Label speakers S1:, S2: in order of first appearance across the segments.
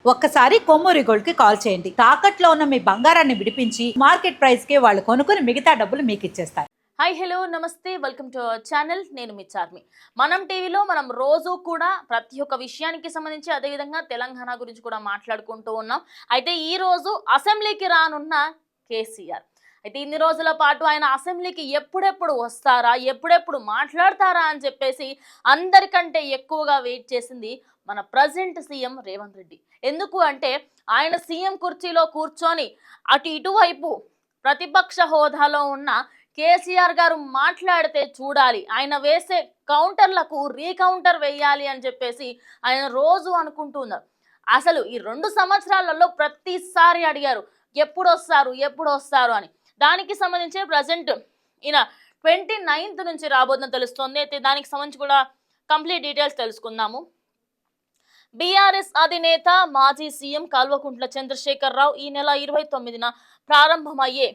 S1: ఒక్కసారి కొమ్మూరి గోల్డ్ కి కాల్ చేయండి. తాకట్లో ఉన్న మీ బంగారాన్ని విడిపించి మార్కెట్ ప్రైస్ కి వాళ్ళు కొనుక్కుని మిగతా డబ్బులు మీకు ఇచ్చేస్తారు.
S2: హాయ్ హలో నమస్తే, వెల్కమ్ టు అవర్ ఛానల్. నేను మీ చార్మి. మనం టీవీలో మనం రోజు కూడా ప్రతి ఒక్క విషయానికి సంబంధించి అదేవిధంగా తెలంగాణ గురించి కూడా మాట్లాడుకుంటూ ఉన్నాం. అయితే ఈ రోజు అసెంబ్లీకి రానున్న కేసీఆర్ అయితే ఇన్ని రోజుల పాటు ఆయన అసెంబ్లీకి ఎప్పుడెప్పుడు వస్తారా, ఎప్పుడెప్పుడు మాట్లాడతారా అని చెప్పేసి అందరికంటే ఎక్కువగా వెయిట్ చేసింది మన ప్రజెంట్ సీఎం రేవంత్ రెడ్డి. ఎందుకు అంటే ఆయన సీఎం కుర్చీలో కూర్చొని అటు ఇటువైపు ప్రతిపక్ష హోదాలో ఉన్న కేసీఆర్ గారు మాట్లాడితే చూడాలి, ఆయన వేసే కౌంటర్లకు రీకౌంటర్ వేయాలి అని చెప్పేసి ఆయన రోజు అనుకుంటున్నారు. అసలు ఈ 2 సంవత్సరాలలో ప్రతిసారి అడిగారు ఎప్పుడు వస్తారు అని. దానికి సంబంధించి ప్రజెంట్ ఈయన 29th నుంచి రాబోతుందని తెలుస్తోంది. అయితే దానికి సంబంధించి కూడా కంప్లీట్ డీటెయిల్స్ తెలుసుకుందాము. బీఆర్ఎస్ అధినేత మాజీ సీఎం కల్వకుంట్ల చంద్రశేఖరరావు ఈ నెల 29న ప్రారంభమయ్యే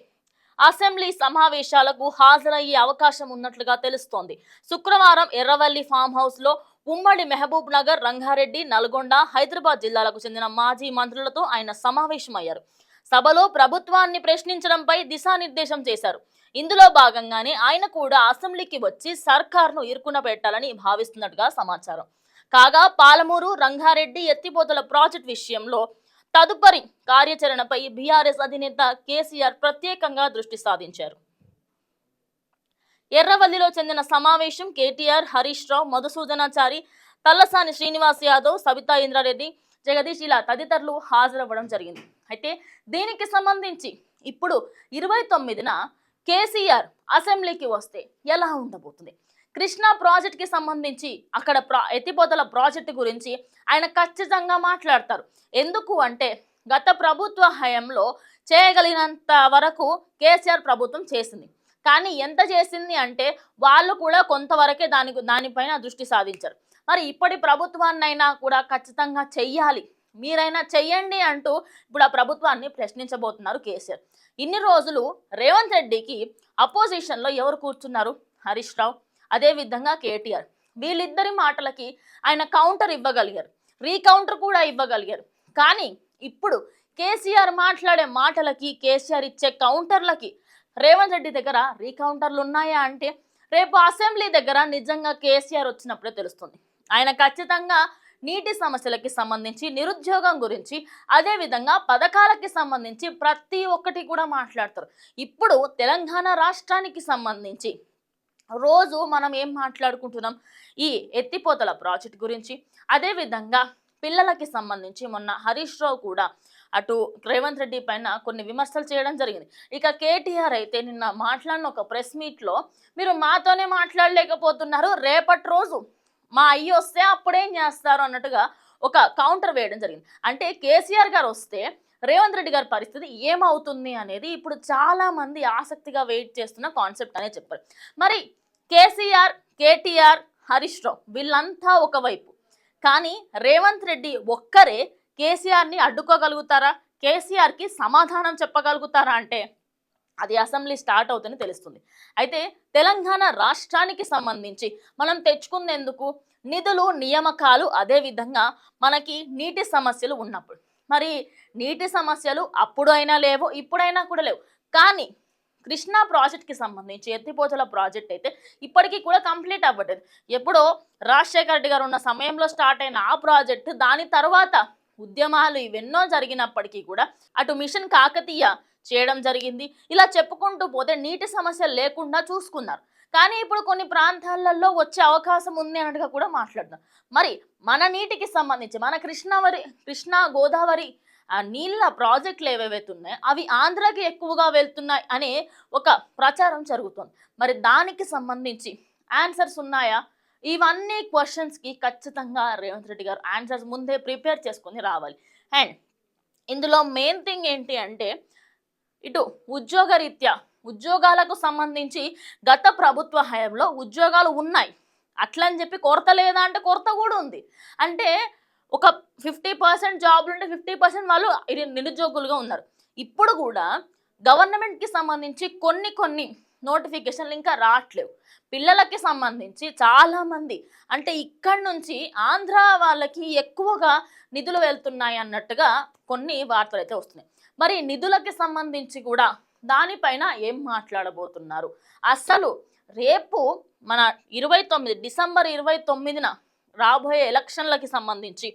S2: అసెంబ్లీ సమావేశాలకు హాజరయ్యే అవకాశం ఉన్నట్లుగా తెలుస్తోంది. శుక్రవారం ఎర్రవల్లి ఫామ్ హౌస్ లో ఉమ్మడి మహబూబ్ నగర్, రంగారెడ్డి, నల్గొండ, హైదరాబాద్ జిల్లాలకు చెందిన మాజీ మంత్రులతో ఆయన సమావేశమయ్యారు. సభలో ప్రభుత్వాన్ని ప్రశ్నించడంపై దిశానిర్దేశం చేశారు. ఇందులో భాగంగానే ఆయన కూడా అసెంబ్లీకి వచ్చి సర్కార్ను ఇరుకున పెట్టాలని భావిస్తున్నట్టుగా సమాచారం. కాగా పాలమూరు, రంగారెడ్డి ఎత్తిపోతల ప్రాజెక్ట్ విషయంలో తదుపరి కార్యాచరణపై బీఆర్ఎస్ అధినేత కేసీఆర్ ప్రత్యేకంగా దృష్టి సాధించారు. ఎర్రవల్లిలో చెందిన సమావేశం కేటీఆర్, హరీష్ రావు, మధుసూదనాచారి, తల్లసాని శ్రీనివాస్ యాదవ్, సబితా ఇంద్రారెడ్డి, జగదీష్ ఇలా తదితరులు హాజరవ్వడం జరిగింది. అయితే దీనికి సంబంధించి ఇప్పుడు 29న కేసీఆర్ అసెంబ్లీకి వస్తే ఎలా ఉండబోతుంది? కృష్ణా ప్రాజెక్ట్కి సంబంధించి అక్కడ ఎత్తిపోతల ప్రాజెక్టు గురించి ఆయన ఖచ్చితంగా మాట్లాడతారు. ఎందుకు అంటే గత ప్రభుత్వ హయాంలో చేయగలిగినంత వరకు కేసీఆర్ ప్రభుత్వం చేసింది. కానీ ఎంత చేసింది అంటే వాళ్ళు కూడా కొంతవరకే దానిపైన దృష్టి సాధించారు. మరి ఇప్పటి ప్రభుత్వాన్నైనా కూడా ఖచ్చితంగా చెయ్యాలి, మీరైనా చెయ్యండి అంటూ ఇప్పుడు ఆ ప్రభుత్వాన్ని ప్రశ్నించబోతున్నారు కేసీఆర్. ఇన్ని రోజులు రేవంత్ రెడ్డికి అపోజిషన్లో ఎవరు కూర్చున్నారు? హరీష్ రావు, అదేవిధంగా కేటీఆర్. వీళ్ళిద్దరి మాటలకి ఆయన కౌంటర్ ఇవ్వగలిగారు, రీకౌంటర్ కూడా ఇవ్వగలిగారు. కానీ ఇప్పుడు కేసీఆర్ మాట్లాడే మాటలకి, కేసీఆర్ ఇచ్చే కౌంటర్లకి రేవంత్ రెడ్డి దగ్గర రీకౌంటర్లు ఉన్నాయా అంటే రేపు అసెంబ్లీ దగ్గర నిజంగా కేసీఆర్ వచ్చినప్పుడే తెలుస్తుంది. ఆయన ఖచ్చితంగా నీటి సమస్యలకి సంబంధించి, నిరుద్యోగం గురించి, అదేవిధంగా పథకాలకి సంబంధించి ప్రతి ఒక్కటి కూడా మాట్లాడతారు. ఇప్పుడు తెలంగాణ రాష్ట్రానికి సంబంధించి రోజు మనం ఏం మాట్లాడుకుంటున్నాం? ఈ ఎత్తిపోతల ప్రాజెక్ట్ గురించి, అదేవిధంగా పిల్లలకి సంబంధించి మొన్న హరీష్ రావు కూడా అటు రేవంత్ రెడ్డి పైన కొన్ని విమర్శలు చేయడం జరిగింది. ఇక కేటీఆర్ అయితే నిన్న మాట్లాడిన ఒక ప్రెస్ మీట్లో మీరు మాతోనే మాట్లాడలేకపోతున్నారు, రేపటి రోజు మా అయ్యి వస్తే అప్పుడేం చేస్తారు అన్నట్టుగా ఒక కౌంటర్ వేయడం జరిగింది. అంటే కేసీఆర్ గారు వస్తే రేవంత్ రెడ్డి గారి పరిస్థితి ఏమవుతుంది అనేది ఇప్పుడు చాలా మంది ఆసక్తిగా వెయిట్ చేస్తున్న కాన్సెప్ట్ అనే చెప్పారు. మరి కేసీఆర్, కేటీఆర్, హరీష్ రావు వీళ్ళంతా ఒకవైపు, కానీ రేవంత్ రెడ్డి ఒక్కరే కేసీఆర్ని అడ్డుకోగలుగుతారా, కేసీఆర్కి సమాధానం చెప్పగలుగుతారా అంటే అది అసెంబ్లీ స్టార్ట్ అవుతుందని తెలుస్తుంది. అయితే తెలంగాణ రాష్ట్రానికి సంబంధించి మనం తెచ్చుకునేందుకు నిధులు, నియామకాలు, అదేవిధంగా మనకి నీటి సమస్యలు ఉన్నప్పుడు, మరి నీటి సమస్యలు అప్పుడు అయినా లేవు, ఇప్పుడైనా కూడా లేవు. కానీ కృష్ణా ప్రాజెక్ట్కి సంబంధించి ఎత్తిపోతల ప్రాజెక్ట్ అయితే ఇప్పటికీ కూడా కంప్లీట్ అవ్వట్లేదు. ఎప్పుడో రాజశేఖర రెడ్డి గారు ఉన్న సమయంలో స్టార్ట్ అయిన ఆ ప్రాజెక్టు, దాని తర్వాత ఉద్యమాలు ఇవెన్నో జరిగినప్పటికీ కూడా అటు మిషన్ కాకతీయ చేయడం జరిగింది. ఇలా చెప్పుకుంటూ పోతే నీటి సమస్యలు లేకుండా చూసుకున్నారు. కానీ ఇప్పుడు కొన్ని ప్రాంతాలలో వచ్చే అవకాశం ఉంది అన్నట్టుగా కూడా మాట్లాడుతున్నారు. మరి మన నీటికి సంబంధించి మన కృష్ణా గోదావరి నీళ్ళ ప్రాజెక్టులు ఏవేవైతే ఉన్నాయో అవి ఆంధ్రాకి ఎక్కువగా వెళ్తున్నాయి అనే ఒక ప్రచారం జరుగుతుంది. మరి దానికి సంబంధించి ఆన్సర్స్ ఉన్నాయా? ఇవన్నీ క్వశ్చన్స్కి ఖచ్చితంగా రేవంత్ రెడ్డి గారు ఆన్సర్స్ ముందే ప్రిపేర్ చేసుకొని రావాలి. అండ్ ఇందులో మెయిన్ థింగ్ ఏంటి అంటే ఇటు ఉద్యోగరీత్యా ఉద్యోగాలకు సంబంధించి గత ప్రభుత్వ హయాంలో ఉద్యోగాలు ఉన్నాయి, అట్లని చెప్పి కొరత లేదా అంటే కొరత కూడా ఉంది. అంటే ఒక 50% జాబ్లు ఉంటే 50% వాళ్ళు నిరుద్యోగులుగా ఉన్నారు. ఇప్పుడు కూడా గవర్నమెంట్కి సంబంధించి కొన్ని నోటిఫికేషన్లు ఇంకా రావట్లేవు. పిల్లలకి సంబంధించి చాలామంది అంటే ఇక్కడి నుంచి ఆంధ్ర వాళ్ళకి ఎక్కువగా నిధులు వెళ్తున్నాయి అన్నట్టుగా కొన్ని వార్తలు అయితే వస్తున్నాయి. మరి నిధులకి సంబంధించి కూడా దానిపైన ఏం మాట్లాడబోతున్నారు? అసలు రేపు మన 29 డిసెంబర్ 29న రాబోయే ఎలక్షన్లకి సంబంధించి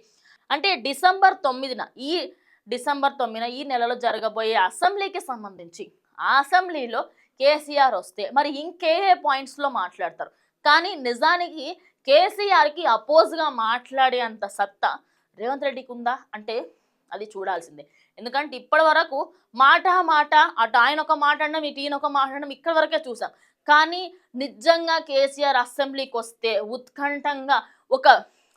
S2: అంటే డిసెంబర్ 9న ఈ నెలలో జరగబోయే అసెంబ్లీకి సంబంధించి ఆ అసెంబ్లీలో కేసీఆర్ వస్తే మరి ఇంకే పాయింట్స్లో మాట్లాడతారు? కానీ నిజానికి కేసీఆర్కి అపోజ్గా మాట్లాడే అంత సత్తా రేవంత్ రెడ్డికి ఉందా అంటే అది చూడాల్సిందే. ఎందుకంటే ఇప్పటి వరకు మాట అటు ఆయన ఒక మాట అనడం, ఇటు ఈయన ఒక మాట అనడం ఇక్కడి వరకే చూసాం. కానీ నిజంగా కేసీఆర్ అసెంబ్లీకి వస్తే ఉత్కంఠంగా ఒక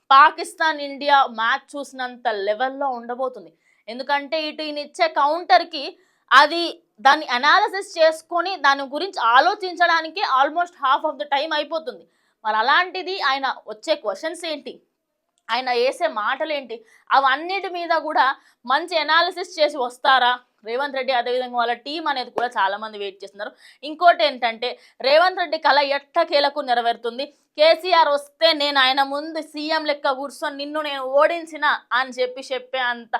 S2: పాకిస్తాన్ ఇండియా మ్యాచ్ చూసినంత లెవెల్లో ఉండబోతుంది. ఎందుకంటే ఇటు ఈయన ఇచ్చే కౌంటర్కి అది దాన్ని అనాలిసిస్ చేసుకొని దాని గురించి ఆలోచించడానికి almost half of the time అయిపోతుంది. మరి అలాంటిది ఆయన వచ్చే క్వశ్చన్స్ ఏంటి, ఆయన వేసే మాటలేంటి, అవన్నిటి మీద కూడా మంచి అనాలిసిస్ చేసి వస్తారా రేవంత్ రెడ్డి? అదేవిధంగా వాళ్ళ టీం అనేది కూడా చాలామంది వెయిట్ చేస్తున్నారు. ఇంకోటి ఏంటంటే రేవంత్ రెడ్డి కళ ఎట్టకేలకు నెరవేరుతుంది. కేసీఆర్ వస్తే నేను ఆయన ముందు సీఎం లెక్క కూర్చొని నిన్ను నేను ఓడించిన అని చెప్పే అంత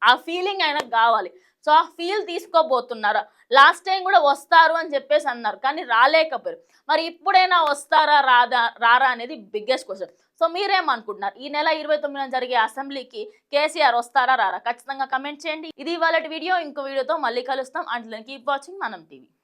S2: ఆ ఫీలింగ్ ఆయనకు కావాలి. సో ఆ ఫీల్ తీసుకోబోతున్నారా? లాస్ట్ టైం కూడా వస్తారు అని చెప్పేసి అన్నారు, కానీ రాలేకపోయారు. మరి ఇప్పుడైనా వస్తారా రారా అనేది బిగ్గెస్ట్ క్వశ్చన్. సో మీరేమనుకుంటున్నారు? ఈ నెల 29న జరిగే అసెంబ్లీకి కేసీఆర్ వస్తారా రారా? ఖచ్చితంగా కమెంట్ చేయండి. ఇది ఇవాళ వీడియో. ఇంకో వీడియోతో మళ్ళీ కలుస్తాం. అంటిల్ దెన్ కీప్ వాచింగ్ మనం టీవీ.